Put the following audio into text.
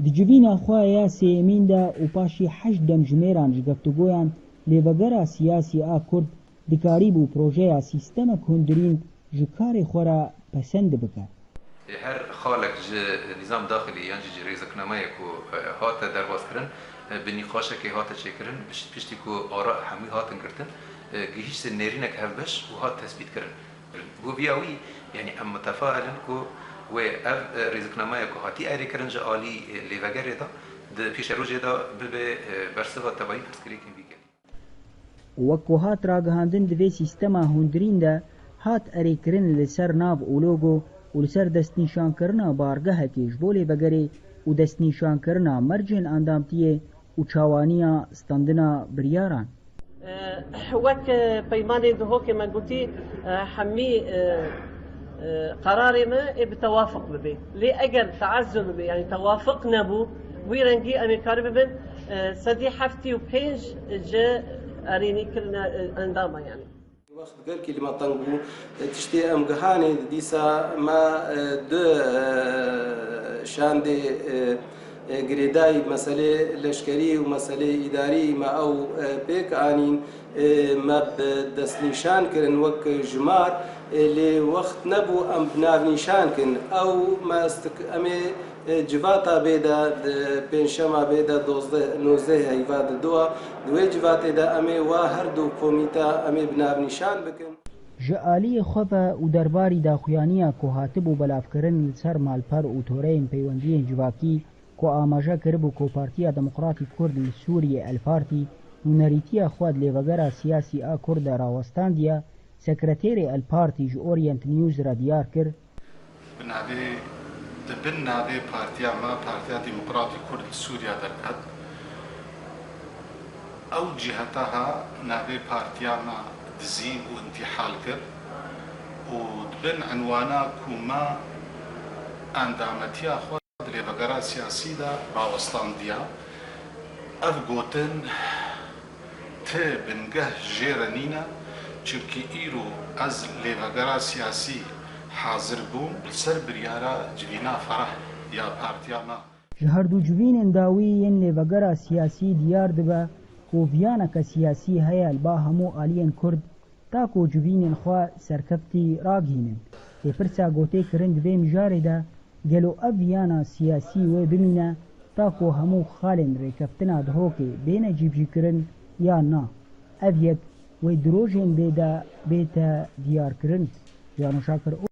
Dicivîna xwe ya sêyemîn de û paşî heşt demjimêran ji geftugoyan lêvegera siyasî a Kurd dikarîbû projeya sîstemek hundirîn ji karê xwe re pesend bike. Her xalek ji nîzam daxilî yan jî rêzeknameyek ku hate derbaskirin bi nîqaşekê hate çêkirin piştî ku ara hemû hatin girtin gihîştê nêrînek hevbeş û hat tespîtkirin. Bu vîya wî yani em mutefa'ilin ku wê ev rêzeknameya ku hatî erêkirin ji alî lêvegerê de di pêşerojê de bibe bersiva tevahî pirsgirêkên vî gelî. Wek ku hat ragihandin di vê sîstema hundirîn de hat erêkirin li ser nav û logo û li ser destnîşankirina bargehekê ji bo lêvegerê û destnîşankirina mercên endamtiyê û çawaniya standina biryaran. وەک پەیمانێ دهۆکێ me gotî hemî قرارê me ê bi tewafuk bibe. Lê eger teezzül bibe yani tewafuk nebû wî rengî em ê karî bibin sedî heftî û pênc ji erênîkirina endama yani. وقت گل کلمه تنگو تشتی ام گهانی دیسا ما دو شاند گریدای مسئله لشکری و مسئله اداری ما او پیک آنین ما دست نشان کرن وک جمار لی وقت نبو ام بناو نشان کن او ما امی جواتا بیدا پنجشنبه بیدا 19 هیواد دوا دوی جواتا دا امی و هر دو کمیته امی بناو نشان بکن. جعالی خوفه و درباری داخویانیا که هاتب و بلافکرن سر مالپر و تورین پیوندی جواکی که آماجه کربو که پارتیا دموکراتی کرد سوریه الپارتی و نریتیا خواد لیوگرا سیاسی آ کرد راوستاندیا سکرتیر الپارتی جو اورینت نیوز را دیار کرد. دبن ناوی پارتیا ما پارتیا دموکراتی کرد سوریا درکد او جهتها ناوی پارتیا ما دزین و انتحال کرد و دبن عنوانا کما اندامتیا خود لیوگرا سیاسی دا راوستاندیا اف گوتن ته بنگه جیرنینا چرکی ایرو از لیوگرا سیاسی حاضر بوم سر بریارا جوینا فرح یا پارتیا ما جهردو جوین داوی لیوگرا سیاسی دیار دبه خوفیانا که سیاسی هیا البا همو آلین کرد تا کو جوین خوا سرکبتی راگینن تی پرسا گوته کرند دوی مجاره ده گلو اویانا سیاسی و بمینه تا کو همو خالن ریکفتنا دهو که بین جیبجی کرن یا نا اویک و دروژین بیده بیتا دیار کرن جانو شاکر